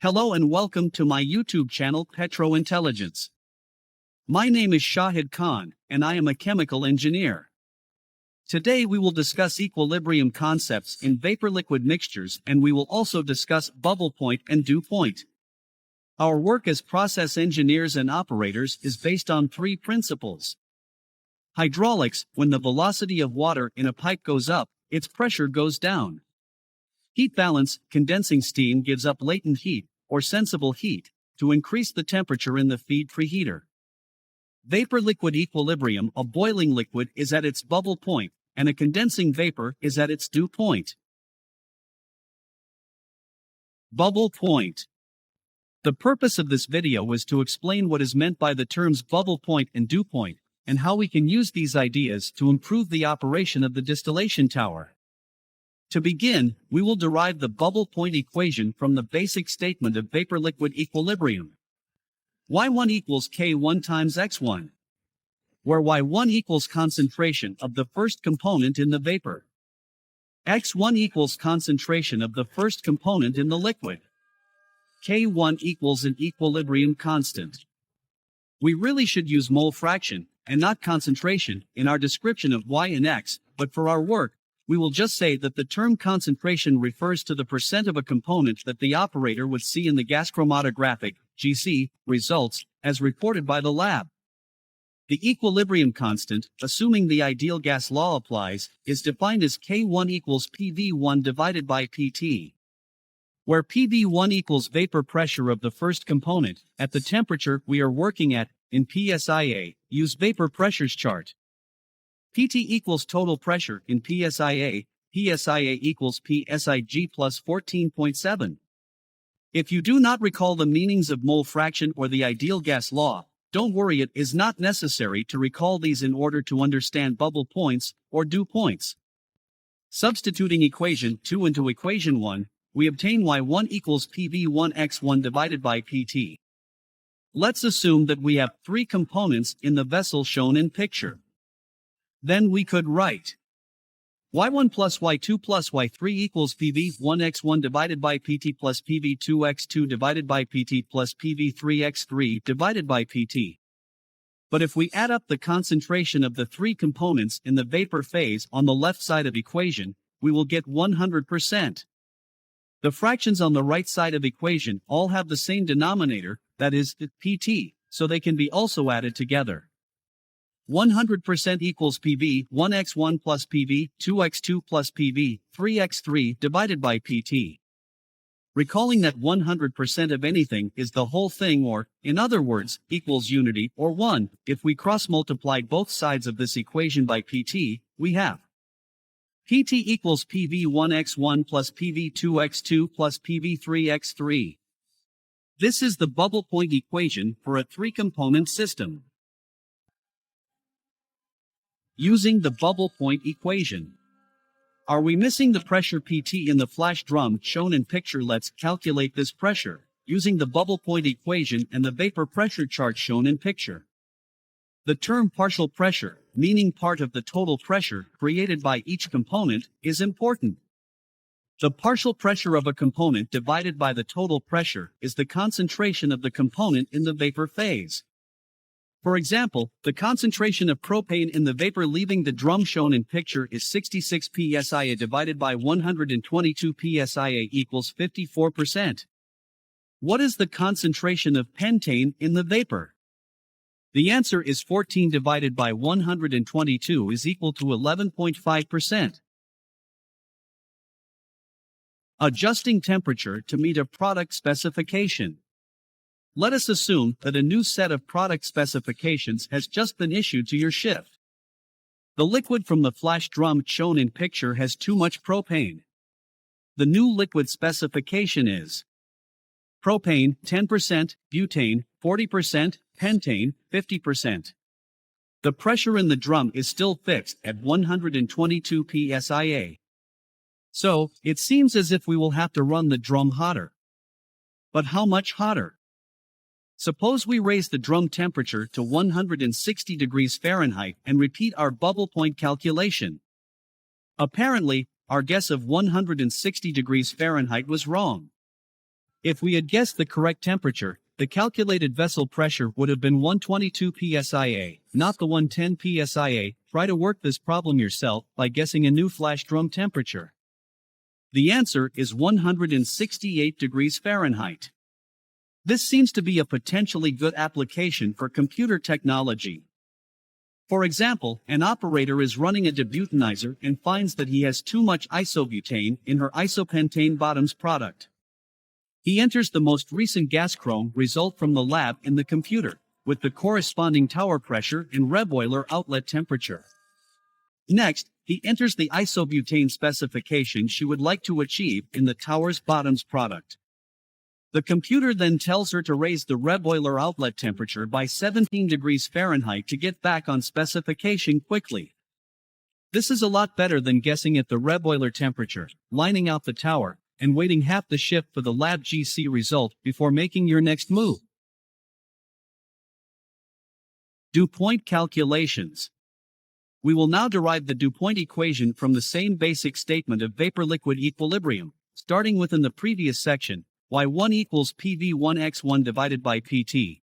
Hello and welcome to my YouTube channel Petro Intelligence. My name is Shahid Khan, and I am a chemical engineer. Today we will discuss equilibrium concepts in vapor-liquid mixtures, and we will also discuss bubble point and dew point. Our work as process engineers and operators is based on three principles. Hydraulics: when the velocity of water in a pipe goes up, its pressure goes down. Heat balance: condensing steam gives up latent heat, or sensible heat, to increase the temperature in the feed preheater. Vapor-liquid equilibrium: a boiling liquid is at its bubble point, and a condensing vapor is at its dew point. Bubble point. The purpose of this video is to explain what is meant by the terms bubble point and dew point, and how we can use these ideas to improve the operation of the distillation tower. To begin, we will derive the bubble point equation from the basic statement of vapor-liquid equilibrium. Y1 equals K1 times X1, where Y1 equals concentration of the first component in the vapor. X1 equals concentration of the first component in the liquid. K1 equals an equilibrium constant. We really should use mole fraction, and not concentration, in our description of Y and X, but for our work, we will just say that the term concentration refers to the percent of a component that the operator would see in the gas chromatographic (GC) results, as reported by the lab. The equilibrium constant, assuming the ideal gas law applies, is defined as K1 equals PV1 divided by PT, where PV1 equals vapor pressure of the first component, at the temperature we are working at, in PSIA, use vapor pressures chart. PT equals total pressure in PSIA, PSIA equals PSIG plus 14.7. If you do not recall the meanings of mole fraction or the ideal gas law, don't worry, it is not necessary to recall these in order to understand bubble points or dew points. Substituting equation 2 into equation 1, we obtain Y1 equals PV1x1 divided by PT. Let's assume that we have three components in the vessel shown in picture. Then we could write Y1 plus Y2 plus Y3 equals PV1x1 divided by PT plus PV2x2 divided by PT plus PV3x3 divided by PT. But if we add up the concentration of the three components in the vapor phase on the left side of equation, we will get 100%. The fractions on the right side of equation all have the same denominator, that is, PT, so they can be also added together. 100% equals PV1x1 plus PV2x2 plus PV3x3 divided by PT. Recalling that 100% of anything is the whole thing, or, in other words, equals unity, or 1, if we cross-multiplied both sides of this equation by PT, we have PT equals PV1x1 plus PV2x2 plus PV3x3. This is the bubble point equation for a three-component system. Using the bubble point equation. Are we missing the pressure PT in the flash drum shown in picture? Let's calculate this pressure, using the bubble point equation and the vapor pressure chart shown in picture. The term partial pressure, meaning part of the total pressure created by each component, is important. The partial pressure of a component divided by the total pressure is the concentration of the component in the vapor phase. For example, the concentration of propane in the vapor leaving the drum shown in picture is 66 pSIA divided by 122 pSIA equals 54%. What is the concentration of pentane in the vapor? The answer is 14 divided by 122 is equal to 11.5%. Adjusting temperature to meet a product specification. Let us assume that a new set of product specifications has just been issued to your shift. The liquid from the flash drum shown in picture has too much propane. The new liquid specification is propane 10%, butane 40%, pentane 50%. The pressure in the drum is still fixed at 122 pSIA. So, it seems as if we will have to run the drum hotter. But how much hotter? Suppose we raise the drum temperature to 160 degrees Fahrenheit and repeat our bubble point calculation. Apparently, our guess of 160 degrees Fahrenheit was wrong. If we had guessed the correct temperature, the calculated vessel pressure would have been 122 psia, not the 110 psia. Try to work this problem yourself by guessing a new flash drum temperature. The answer is 168 degrees Fahrenheit. This seems to be a potentially good application for computer technology. For example, an operator is running a debutanizer and finds that he has too much isobutane in her isopentane bottoms product. He enters the most recent gas chrome result from the lab in the computer, with the corresponding tower pressure and reboiler outlet temperature. Next, he enters the isobutane specification she would like to achieve in the tower's bottoms product. The computer then tells her to raise the reboiler outlet temperature by 17 degrees Fahrenheit to get back on specification quickly. This is a lot better than guessing at the reboiler temperature, lining out the tower, and waiting half the shift for the lab GC result before making your next move. Dew point calculations. We will now derive the dew point equation from the same basic statement of vapor-liquid equilibrium, starting within the previous section. Y1 equals PV1x1 divided by PT.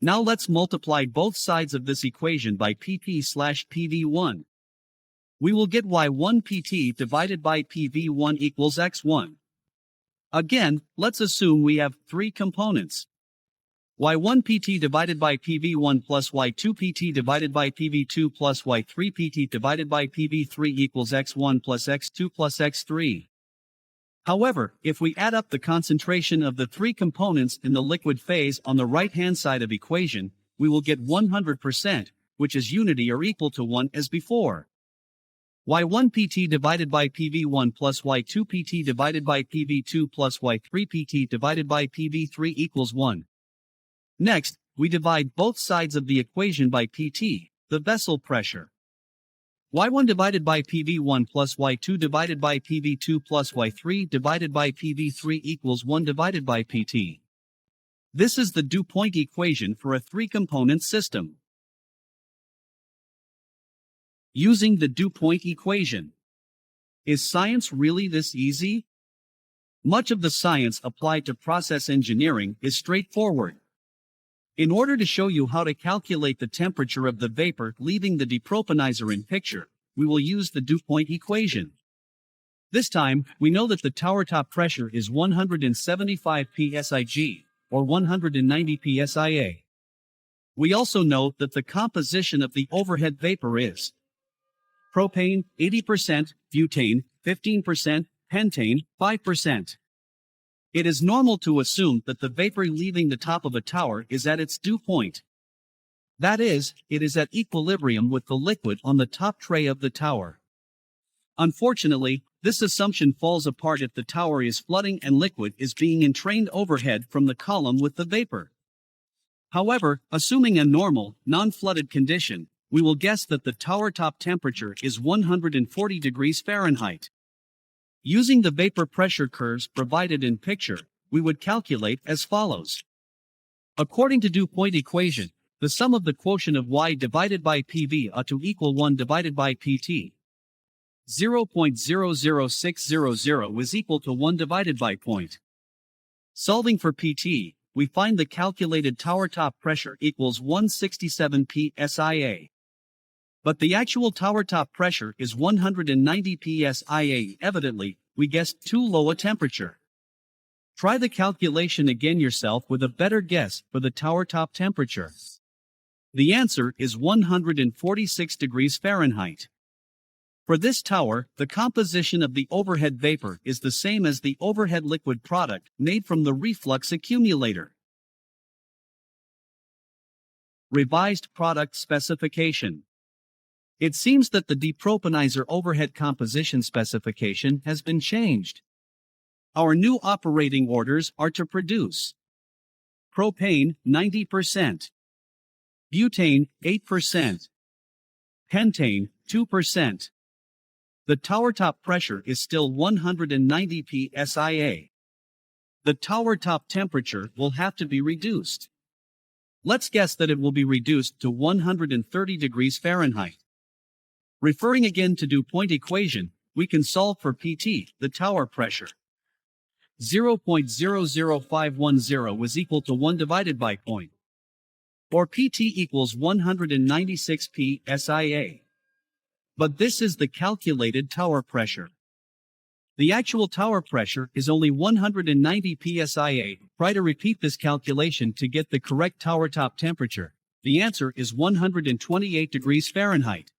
Now let's multiply both sides of this equation by PP/PV1. We will get Y1 PT divided by PV1 equals x1. Again, let's assume we have three components. Y1 PT divided by PV1 plus Y2 PT divided by PV2 plus Y3 PT divided by PV3 equals x1 plus x2 plus x3. However, if we add up the concentration of the three components in the liquid phase on the right-hand side of equation, we will get 100%, which is unity or equal to 1 as before. Y1 PT divided by PV1 plus Y2 PT divided by PV2 plus Y3 PT divided by PV3 equals 1. Next, we divide both sides of the equation by PT, the vessel pressure. Y1 divided by PV1 plus Y2 divided by PV2 plus Y3 divided by PV3 equals 1 divided by PT. This is the dew point equation for a three-component system. Using the dew point equation. Is science really this easy? Much of the science applied to process engineering is straightforward. In order to show you how to calculate the temperature of the vapor leaving the depropanizer in picture, we will use the dew point equation. This time, we know that the tower top pressure is 175 psig, or 190 psia. We also know that the composition of the overhead vapor is propane 80%, butane 15%, pentane 5%. It is normal to assume that the vapor leaving the top of a tower is at its dew point. That is, it is at equilibrium with the liquid on the top tray of the tower. Unfortunately, this assumption falls apart if the tower is flooding and liquid is being entrained overhead from the column with the vapor. However, assuming a normal, non-flooded condition, we will guess that the tower top temperature is 140 degrees Fahrenheit. Using the vapor pressure curves provided in picture, we would calculate as follows. According to dew point equation, the sum of the quotient of Y divided by PV ought to equal 1 divided by PT. 0.00600 is equal to 1 divided by point. Solving for PT, we find the calculated tower top pressure equals 167 psia. But the actual tower top pressure is 190 psia. Evidently, we guessed too low a temperature. Try the calculation again yourself with a better guess for the tower top temperature. The answer is 146 degrees Fahrenheit. For this tower, the composition of the overhead vapor is the same as the overhead liquid product made from the reflux accumulator. Revised product specification. It seems that the depropanizer overhead composition specification has been changed. Our new operating orders are to produce propane 90%, butane 8%, pentane 2%. The tower top pressure is still 190 psia. The tower top temperature will have to be reduced. Let's guess that it will be reduced to 130 degrees Fahrenheit. Referring again to dew point equation, we can solve for PT, the tower pressure. 0.00510 is equal to 1 divided by point. Or PT equals 196 psia. But this is the calculated tower pressure. The actual tower pressure is only 190 psia. Try to repeat this calculation to get the correct tower top temperature. The answer is 128 degrees Fahrenheit.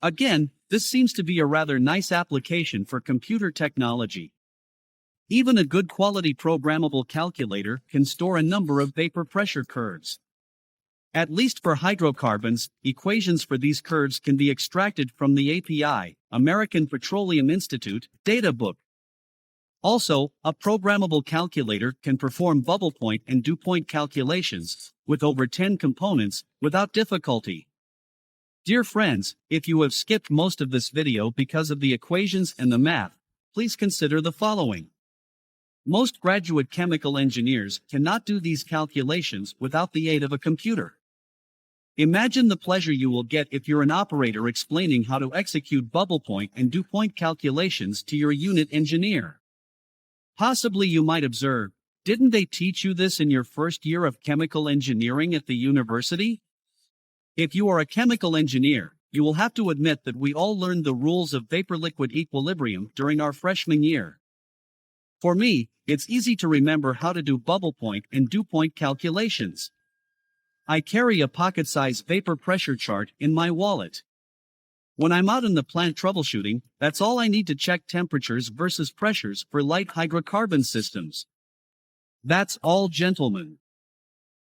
Again, this seems to be a rather nice application for computer technology. Even a good quality programmable calculator can store a number of vapor pressure curves. At least for hydrocarbons, equations for these curves can be extracted from the API, American Petroleum Institute, data book. Also, a programmable calculator can perform bubble point and dew point calculations, with over 10 components, without difficulty. Dear friends, if you have skipped most of this video because of the equations and the math, please consider the following. Most graduate chemical engineers cannot do these calculations without the aid of a computer. Imagine the pleasure you will get if you're an operator explaining how to execute bubble point and dew point calculations to your unit engineer. Possibly you might observe, didn't they teach you this in your first year of chemical engineering at the university? If you are a chemical engineer, you will have to admit that we all learned the rules of vapor-liquid equilibrium during our freshman year. For me, it's easy to remember how to do bubble point and dew point calculations. I carry a pocket-sized vapor pressure chart in my wallet. When I'm out in the plant troubleshooting, that's all I need to check temperatures versus pressures for light hydrocarbon systems. That's all, gentlemen.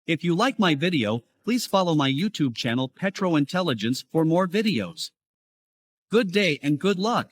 If you like my video, please follow my YouTube channel Petro Intelligence for more videos. Good day and good luck.